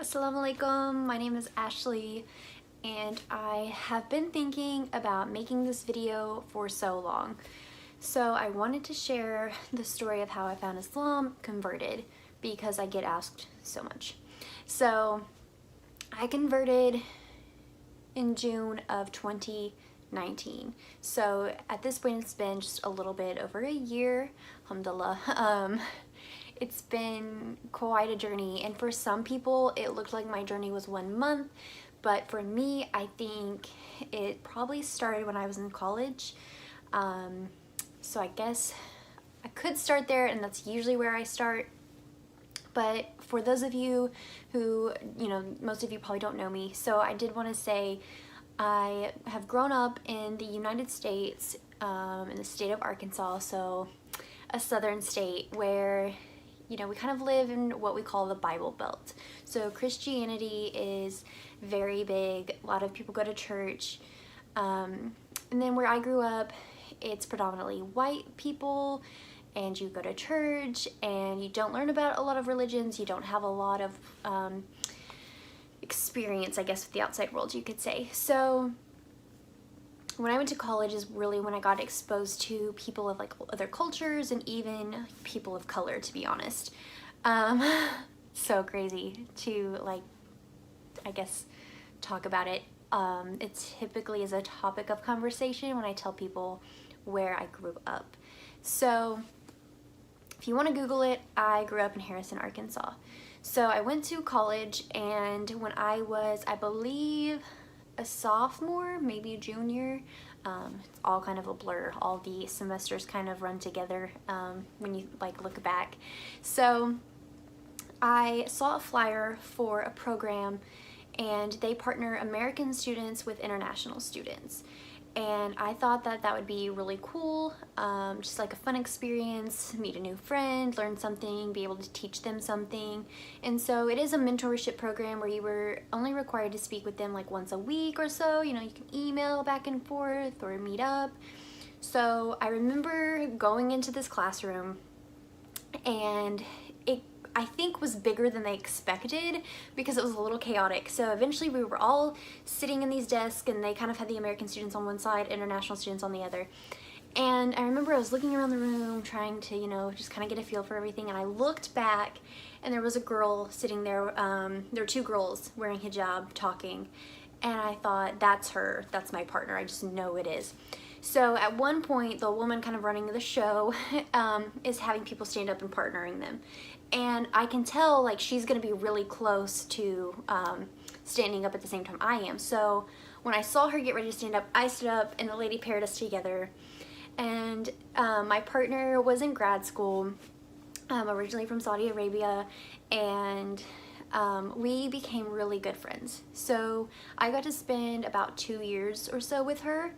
Assalamu alaikum, my name is Ashley and I have been thinking about making this video for so long. So I wanted to share the story of how I found Islam, converted, because I get asked so much. So I converted in June of 2019. So at this point it's been just a little bit over a year, alhamdulillah. It's been quite a journey, and for some people it looked like my journey was 1 month, but for me I think it probably started when I was in college. So I guess I could start there, and that's usually where I start. But for those of you who, most of you probably don't know me, so I did want to say I have grown up in the United States, in the state of Arkansas, so a southern state where we kind of live in what we call the Bible Belt. So Christianity is very big. A lot of people go to church. And then where I grew up, it's predominantly white people, and you go to church and you don't learn about a lot of religions. You don't have a lot of experience, I guess, with the outside world, you could say. So when I went to college is really when I got exposed to people of like other cultures and even people of color, to be honest. So crazy to I guess, talk about it. It typically is a topic of conversation when I tell people where I grew up. So if you want to Google it, I grew up in Harrison, Arkansas. So I went to college, and when I was, I believe, a sophomore, maybe a junior. It's all kind of a blur. All the semesters kind of run together when you look back. So I saw a flyer for a program, and they partner American students with international students. And I thought that that would be really cool, just like a fun experience, meet a new friend, learn something, be able to teach them something. And so it is a mentorship program where you were only required to speak with them like once a week or so. You can email back and forth or meet up. So I remember going into this classroom, and it, I think, was bigger than they expected because it was a little chaotic. So eventually we were all sitting in these desks, and they kind of had the American students on one side, international students on the other. And I remember I was looking around the room trying to, just kind of get a feel for everything, and I looked back and there was a girl sitting there. There were two girls wearing hijab talking, and I thought, that's her, that's my partner, I just know it is. So at one point, the woman kind of running the show is having people stand up and partnering them. And I can tell she's gonna be really close to standing up at the same time I am. So when I saw her get ready to stand up, I stood up, and the lady paired us together. And my partner was in grad school, originally from Saudi Arabia, and we became really good friends. So I got to spend about 2 years or so with her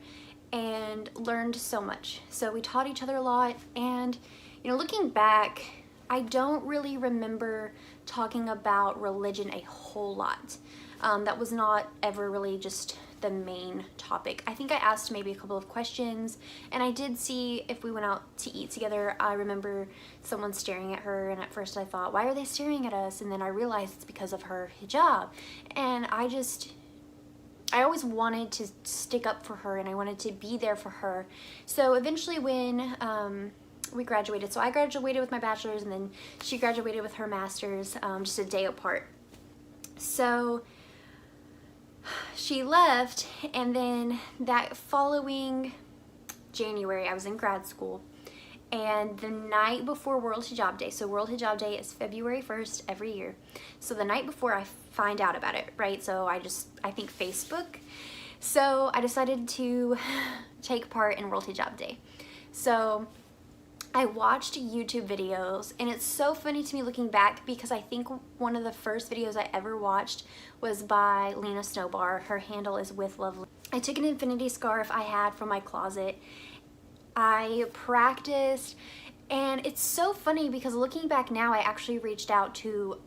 and learned so much. So we taught each other a lot, and looking back, I don't really remember talking about religion a whole lot. That was not ever really just the main topic. I think I asked maybe a couple of questions, and I did see if we went out to eat together, I remember someone staring at her, and at first I thought, why are they staring at us? And then I realized it's because of her hijab. And I always wanted to stick up for her, and I wanted to be there for her. So eventually when we graduated, so I graduated with my bachelor's, and then she graduated with her master's, just a day apart. So she left, and then that following January I was in grad school, and the night before World Hijab Day, so World Hijab Day is February 1st every year, so the night before I find out about it, right? So I think Facebook. So I decided to take part in World Hijab Day. So I watched YouTube videos, and it's so funny to me looking back because I think one of the first videos I ever watched was by Lena Snowbar. Her handle is with Lovely. I took an infinity scarf I had from my closet. I practiced, and it's so funny because looking back now, I actually reached out to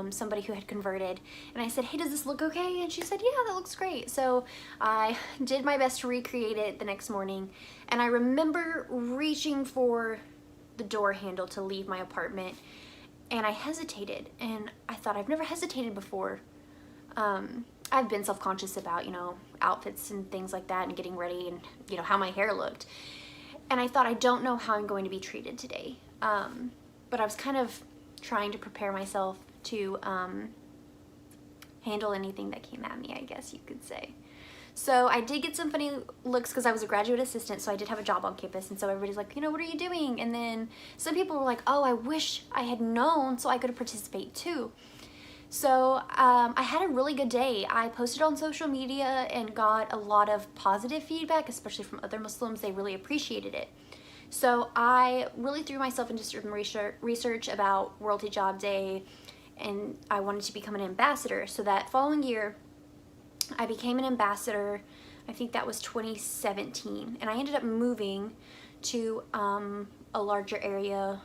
somebody who had converted, and I said, hey, does this look okay? And she said, yeah, that looks great. So I did my best to recreate it the next morning, and I remember reaching for the door handle to leave my apartment, and I hesitated, and I thought, I've never hesitated before. I've been self-conscious about, you know, outfits and things like that and getting ready and, you know, how my hair looked. And I thought, I don't know how I'm going to be treated today. But I was kind of trying to prepare myself to handle anything that came at me, I guess you could say. So I did get some funny looks because I was a graduate assistant, so I did have a job on campus, and so everybody's like, you know, what are you doing? And then some people were like, oh, I wish I had known so I could participate too. So I had a really good day. I posted on social media and got a lot of positive feedback, especially from other Muslims. They really appreciated it. So I really threw myself into some research about World Hijab Day, and I wanted to become an ambassador. So that following year, I became an ambassador. I think that was 2017, and I ended up moving to a larger area,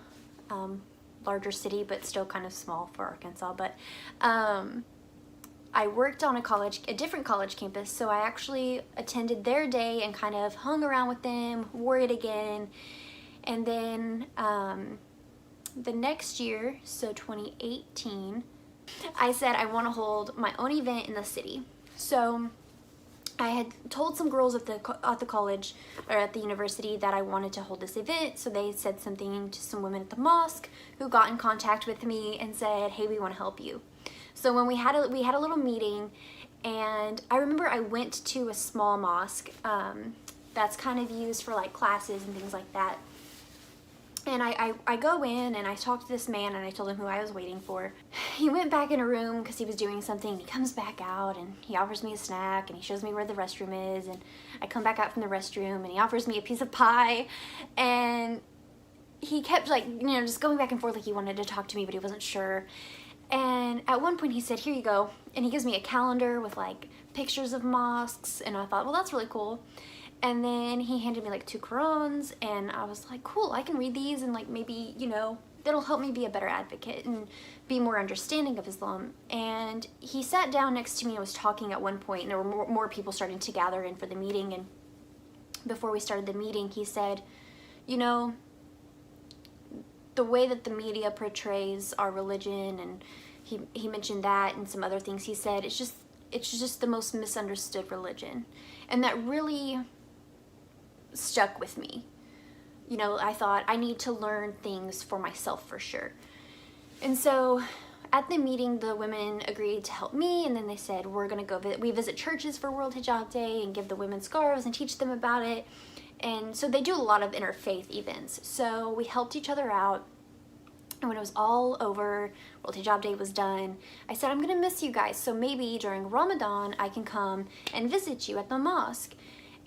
larger city, but still kind of small for Arkansas. But I worked on a different college campus, so I actually attended their day and kind of hung around with them, wore it again. And then the next year, so 2018, I said I want to hold my own event in the city. So I had told some girls at the college or at the university that I wanted to hold this event, so they said something to some women at the mosque who got in contact with me and said, hey, we want to help you. So when we had a little meeting, and I remember I went to a small mosque that's kind of used for like classes and things like that. And I go in and I talk to this man and I told him who I was waiting for. He went back in a room because he was doing something, and he comes back out and he offers me a snack and he shows me where the restroom is, and I come back out from the restroom and he offers me a piece of pie, and he kept like, you know, just going back and forth like he wanted to talk to me but he wasn't sure. And at one point he said, here you go, and he gives me a calendar with like pictures of mosques, and I thought, well, that's really cool. And then he handed me like 2 Qurans, and I was like, cool, I can read these, and like maybe, you know, that'll help me be a better advocate and be more understanding of Islam. And he sat down next to me and was talking at one point, and there were more people starting to gather in for the meeting. And before we started the meeting, he said, you know, the way that the media portrays our religion, and he mentioned that and some other things. He said, it's just the most misunderstood religion. And that really stuck with me. You know, I thought I need to learn things for myself for sure. And so at the meeting, the women agreed to help me, and then they said, we're gonna go visit churches for World Hijab Day and give the women scarves and teach them about it. And so they do a lot of interfaith events. So we helped each other out. And when it was all over, World Hijab Day was done, I said, I'm gonna miss you guys, so maybe during Ramadan I can come and visit you at the mosque.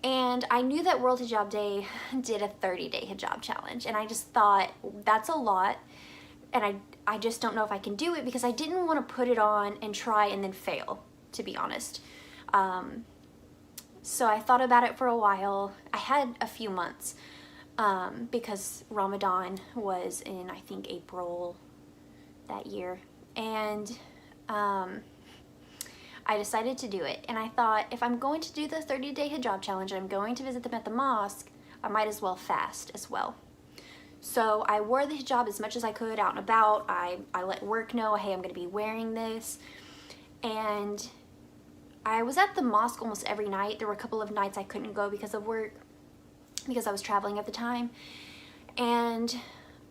And I knew that World Hijab Day did a 30-day hijab challenge, and I just thought, that's a lot, and I just don't know if I can do it, because I didn't want to put it on and try and then fail, to be honest. So I thought about it for a while. I had a few months, because Ramadan was in, I think, April that year. And I decided to do it. And I thought, if I'm going to do the 30-day hijab challenge and I'm going to visit them at the mosque, I might as well fast as well. So I wore the hijab as much as I could out and about. I let work know, hey, I'm going to be wearing this. And I was at the mosque almost every night. There were a couple of nights I couldn't go because of work, because I was traveling at the time. And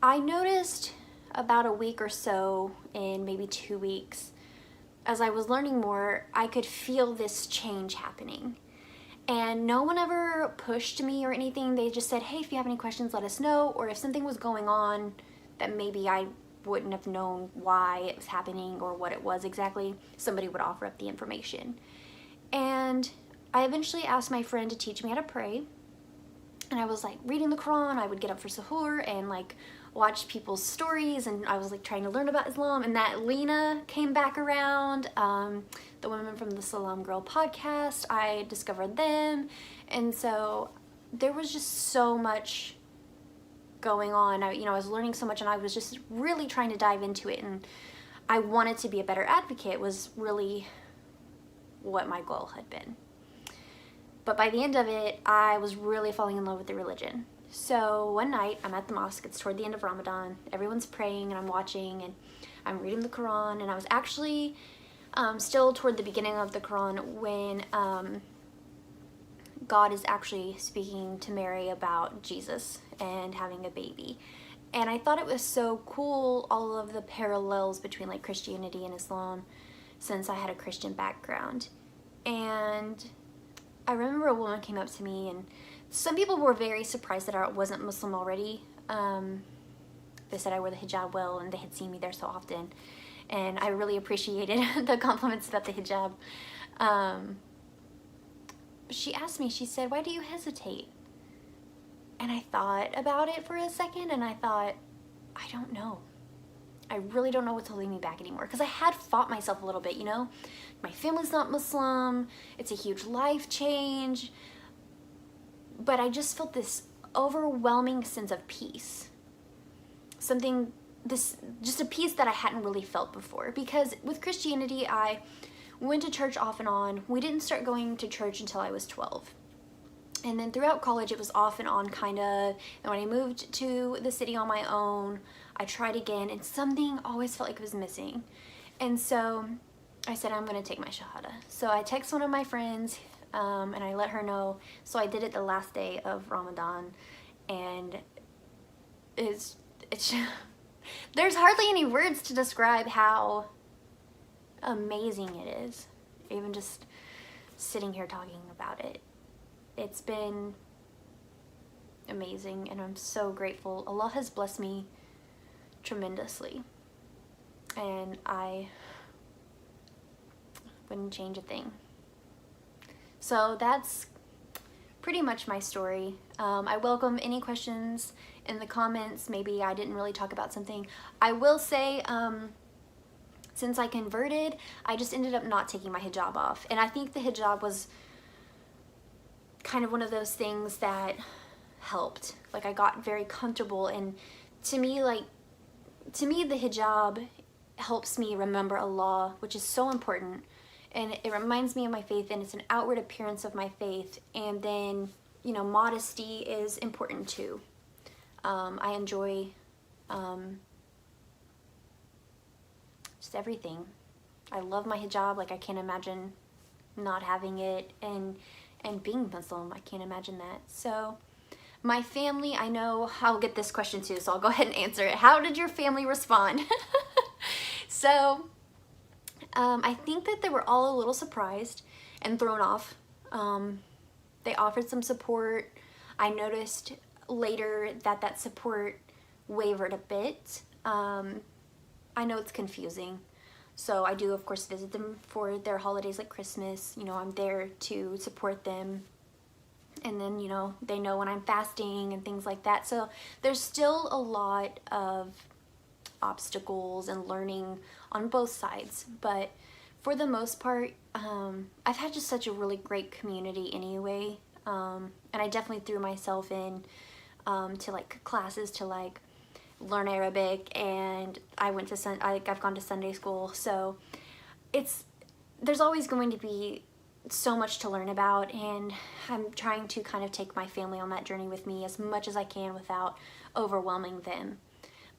I noticed about a week or so, in maybe 2 weeks, as I was learning more, I could feel this change happening. And no one ever pushed me or anything. They just said, hey, if you have any questions, let us know. Or if something was going on that maybe I wouldn't have known why it was happening or what it was exactly, somebody would offer up the information. And I eventually asked my friend to teach me how to pray. And I was like reading the Quran. I would get up for suhoor and like watch people's stories, and I was like trying to learn about Islam. And that Lena came back around, the women from the Salam Girl podcast, I discovered them. And so there was just so much going on. I was learning so much, and I was just really trying to dive into it, and I wanted to be a better advocate was really what my goal had been. But by the end of it, I was really falling in love with the religion. So one night I'm at the mosque, it's toward the end of Ramadan, everyone's praying and I'm watching and I'm reading the Quran, and I was actually still toward the beginning of the Quran when God is actually speaking to Mary about Jesus and having a baby. And I thought it was so cool, all of the parallels between like Christianity and Islam, since I had a Christian background. And I remember a woman came up to me, and some people were very surprised that I wasn't Muslim already. They said I wore the hijab well, and they had seen me there so often. And I really appreciated the compliments about the hijab. She asked me, she said, "Why do you hesitate?" And I thought about it for a second, and I thought, I don't know. I really don't know what's holding me back anymore. Because I had fought myself a little bit, you know? My family's not Muslim. It's a huge life change. But I just felt this overwhelming sense of peace. Just a peace that I hadn't really felt before. Because with Christianity, I went to church off and on. We didn't start going to church until I was 12. And then throughout college, it was off and on, kind of. And when I moved to the city on my own, I tried again, and something always felt like it was missing. And so I said, I'm going to take my Shahada. So I texted one of my friends, and I let her know. So I did it the last day of Ramadan. And it's there's hardly any words to describe how amazing it is. Even just sitting here talking about it. It's been amazing, and I'm so grateful. Allah has blessed me tremendously, and I wouldn't change a thing. So that's pretty much my story. I welcome any questions in the comments. Maybe I didn't really talk about something. I will say, since I converted, I just ended up not taking my hijab off, and I think the hijab was kind of one of those things that helped. Like, I got very comfortable, and to me the hijab helps me remember Allah, which is so important, and it reminds me of my faith, and it's an outward appearance of my faith. And then, you know, modesty is important too. I enjoy just everything. I love my hijab. Like, I can't imagine not having it, and being Muslim, I can't imagine that. So my family, I know I'll get this question too, so I'll go ahead and answer it. How did your family respond? So I think that they were all a little surprised and thrown off. They offered some support. I noticed later that that support wavered a bit. I know it's confusing. So I do, of course, visit them for their holidays like Christmas. You know, I'm there to support them. And then, you know, they know when I'm fasting and things like that. So there's still a lot of obstacles and learning on both sides. But for the most part, I've had just such a really great community anyway. And I definitely threw myself in to like classes to like learn Arabic, and I went to I've gone to Sunday school. So there's always going to be so much to learn about, and I'm trying to kind of take my family on that journey with me as much as I can without overwhelming them.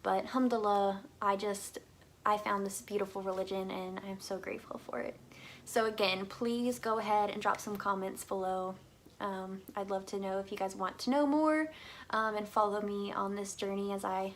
But alhamdulillah, I found this beautiful religion, and I'm so grateful for it. So again, please go ahead and drop some comments below. I'd love to know if you guys want to know more, and follow me on this journey as I